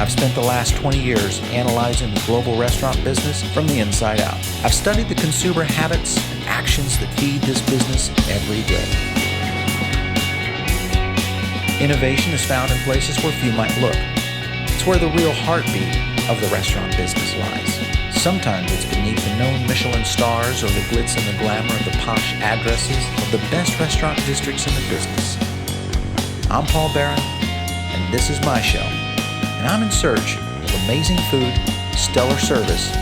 I've spent the last 20 years analyzing the global restaurant business from the inside out. I've studied the consumer habits and actions that feed this business every day. Innovation is found in places where few might look. It's where the real heartbeat of the restaurant business lies. Sometimes it's beneath the known Michelin stars or the glitz and the glamour of the posh addresses of the best restaurant districts in the business. I'm Paul Barron, and this is my show. And I'm in search of amazing food, stellar service,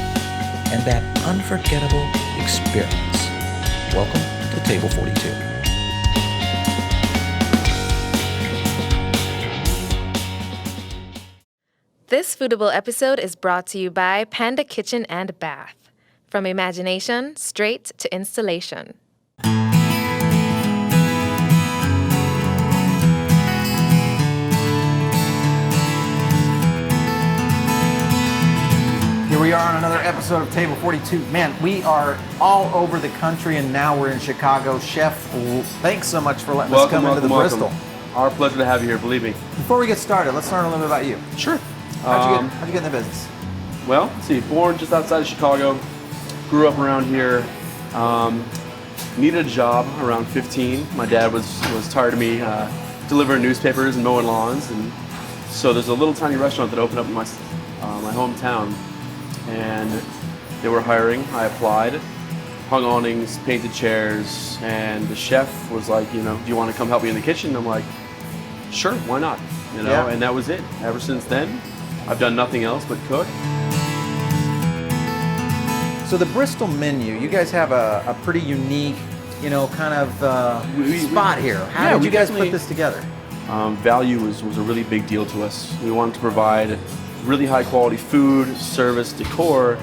and that unforgettable experience. Welcome to Table 42. This Foodable episode is brought to you by Panda Kitchen and Bath. From imagination straight to installation. Here we are on another episode of Table 42. Man, we are all over the country, and now we're in Chicago. Chef, thanks so much for letting us come into the Bristol. Our pleasure to have you here, believe me. Before we get started, let's learn a little bit about you. Sure. How'd you get in the business? Well, let's see, born just outside of Chicago, grew up around here, needed a job around 15. My dad was tired of me delivering newspapers and mowing lawns, and so there's a little tiny restaurant that opened up in my hometown, and they were hiring. I applied, hung awnings, painted chairs, and the chef was like, do you want to come help me in the kitchen? I'm like, sure, why not? Yeah. And that was it. Ever since then, I've done nothing else but cook. So the Bristol Menu, you guys have a pretty unique, spot here. How did you guys put this together? Value was a really big deal to us. We wanted to provide really high quality food, service, decor,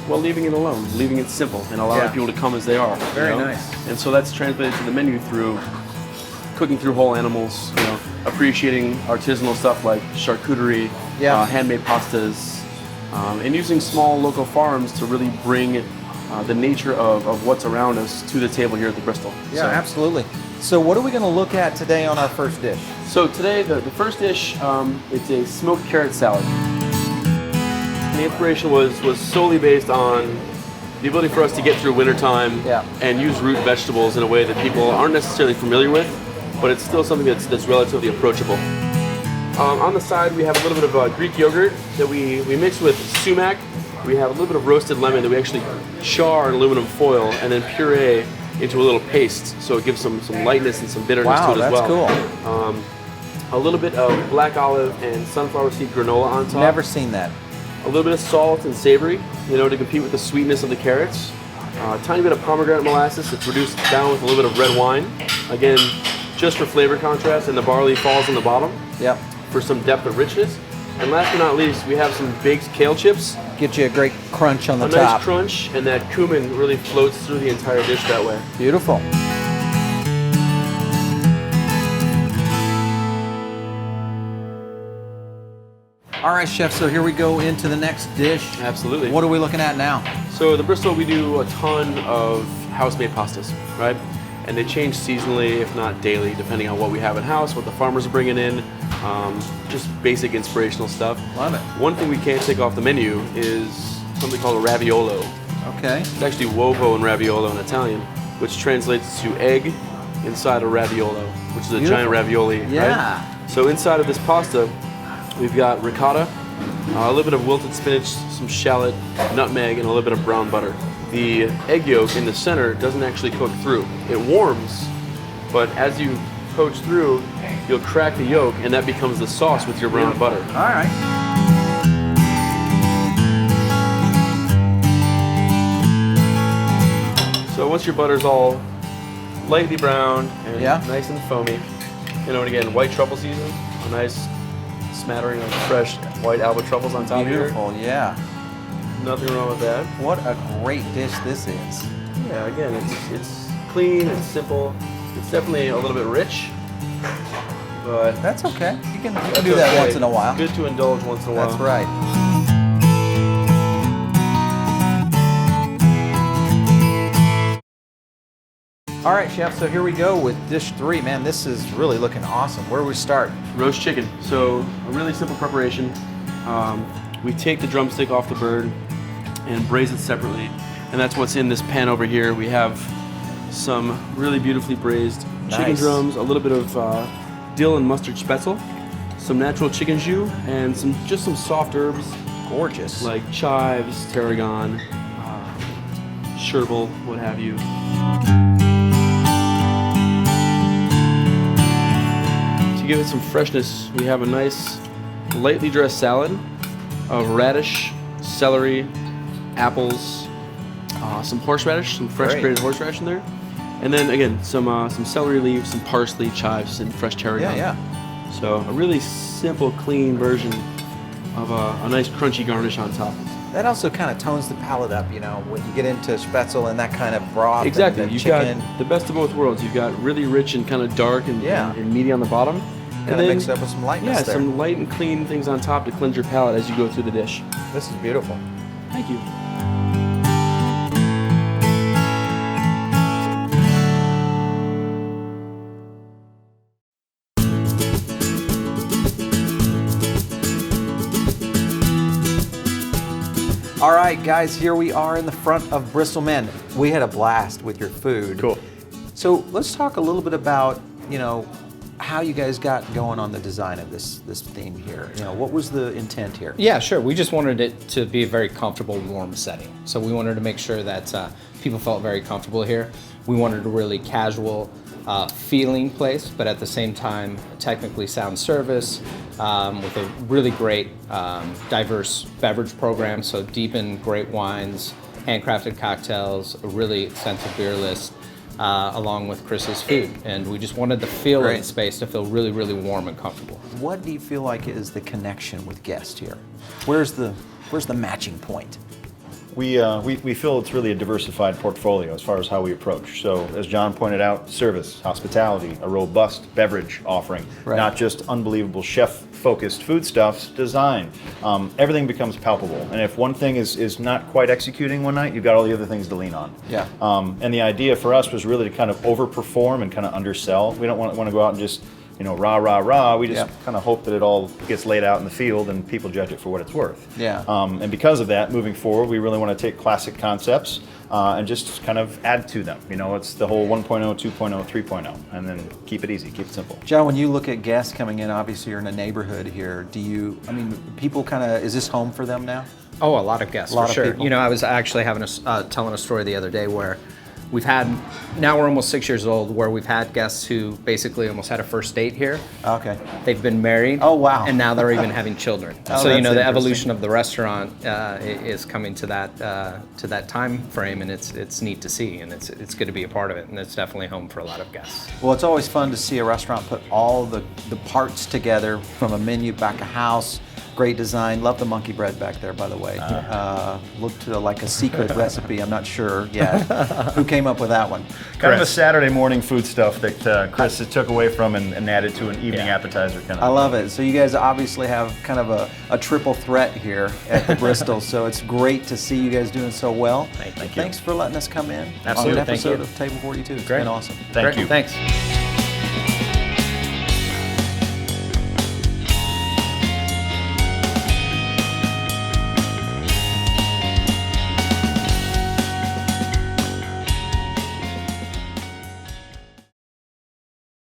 while leaving it alone, leaving it simple, and allowing people to come as they are. Very nice. And so that's translated to the menu through cooking through whole animals, appreciating artisanal stuff like charcuterie, handmade pastas, and using small local farms to really bring the nature of what's around us to the table here at the Bristol. Yeah, absolutely. So what are we going to look at today on our first dish? So today, the first dish, it's a smoked carrot salad. The inspiration was solely based on the ability for us to get through wintertime and use root vegetables in a way that people aren't necessarily familiar with, but it's still something that's relatively approachable. On the side, we have a little bit of Greek yogurt that we mix with sumac. We have a little bit of roasted lemon that we actually char in aluminum foil and then puree into a little paste, so it gives some lightness and some bitterness to it as well. Wow, that's cool. A little bit of black olive and sunflower seed granola on top. Never seen that. A little bit of salt and savory, to compete with the sweetness of the carrots. A tiny bit of pomegranate molasses that's reduced down with a little bit of red wine. Again, just for flavor contrast, and the barley falls on the bottom for some depth of richness. And last but not least, we have some baked kale chips. Get you a great crunch on the top. A nice crunch, and that cumin really floats through the entire dish that way. Beautiful. All right, Chef, so here we go into the next dish. Absolutely. What are we looking at now? So the Bristol, we do a ton of house-made pastas, right? And they change seasonally, if not daily, depending on what we have in house, what the farmers are bringing in, just basic inspirational stuff. Love it. One thing we can't take off the menu is something called a raviolo. Okay. It's actually uovo and raviolo in Italian, which translates to egg inside a raviolo, which is a giant ravioli, right? So inside of this pasta, we've got ricotta, a little bit of wilted spinach, some shallot, nutmeg, and a little bit of brown butter. The egg yolk in the center doesn't actually cook through. It warms, but as you poach through, you'll crack the yolk, and that becomes the sauce with your brown butter. All right. So once your butter's all lightly browned and nice and foamy, and again, white truffle season, a nice smattering of fresh white Alba truffles on top here. Beautiful, yeah. Nothing wrong with that. What a great dish this is. Yeah, again, it's clean, it's simple. It's definitely a little bit rich, but that's okay. You can do that once in a while. Good to indulge once in a while. That's right. All right, Chef, so here we go with dish 3. Man, this is really looking awesome. Where do we start? Roast chicken. So a really simple preparation. We take the drumstick off the bird and braise it separately. And that's what's in this pan over here. We have some really beautifully braised chicken Nice. drums, a little bit of dill and mustard spätzle, some natural chicken jus, and just some soft herbs Gorgeous. like chives, tarragon, sherbet, what have you. To give it some freshness, we have a nice lightly dressed salad of radish, celery, apples, some horseradish, some fresh Great. grated horseradish in there, and then again some celery leaves, some parsley, chives, and fresh tarragon. Yeah, So a really simple, clean version of a nice crunchy garnish on top. that also kind of tones the palate up, you know, when you get into spätzle and that kind of broth. Exactly, And the you've chicken. got the best of both worlds. You've got really rich and kind of dark and, Yeah. and meaty on the bottom. Kind of mixed up with some lightness Yeah, there. some light and clean things on top to cleanse your palate as you go through the dish. This is beautiful. Thank you. All right, guys, here we are in the front of Bristol Menu. We had a blast with your food. Cool. So let's talk a little bit about, you know, how you guys got going on the design of this theme here. You know, what was the intent here? Yeah, sure. We just wanted it to be a very comfortable, warm setting. So we wanted to make sure that people felt very comfortable here. We wanted a really casual feeling place, but at the same time, technically sound service with a really great diverse beverage program. So deep in great wines, handcrafted cocktails, a really extensive beer list, along with Chris's food. And we just wanted the feel of Great. the space to feel really, really warm and comfortable. What do you feel like is the connection with guests here? Where's the matching point? We feel it's really a diversified portfolio as far as how we approach. So as John pointed out, service, hospitality, a robust beverage offering, Right. not just unbelievable chef-focused foodstuffs, design. Everything becomes palpable. And if one thing is not quite executing one night, you've got all the other things to lean on. Yeah. And the idea for us was really to kind of overperform and kind of undersell. We don't want to go out and just, you know, rah, rah, rah. We just Yeah. kind of hope that it all gets laid out in the field and people judge it for what it's worth. Yeah. And because of that, moving forward, we really want to take classic concepts and just kind of add to them. You know, it's the whole 1.0, 2.0, 3.0, and then keep it easy, keep it simple. John, when you look at guests coming in, obviously you're in a neighborhood here. People kind of, is this home for them now? Oh, a lot of guests, A lot for of sure. people. You know, I was actually having telling a story the other day where now we're almost 6 years old, where we've had guests who basically almost had a first date here. Okay. They've been married. Oh, wow. And now they're even having children. Oh, So, you that's know, the interesting. evolution of the restaurant is coming to that time frame, and it's neat to see, and it's good to be a part of it, and it's definitely home for a lot of guests. Well, it's always fun to see a restaurant put all the parts together from a menu back of house. Great design. Love the monkey bread back there, by the way. Looked like a secret recipe. I'm not sure yet. Who came up with that one? Kind of a Chris. Saturday morning food stuff that Chris took away from and added to an evening Yeah. appetizer kind of. I love it. So you guys obviously have kind of a triple threat here at the Bristol. So it's great to see you guys doing so well. Thank you. Thanks for letting us come in Absolutely. on an Thank episode you. of Table 42. It's Great. been awesome. Thank Great. you. Thanks.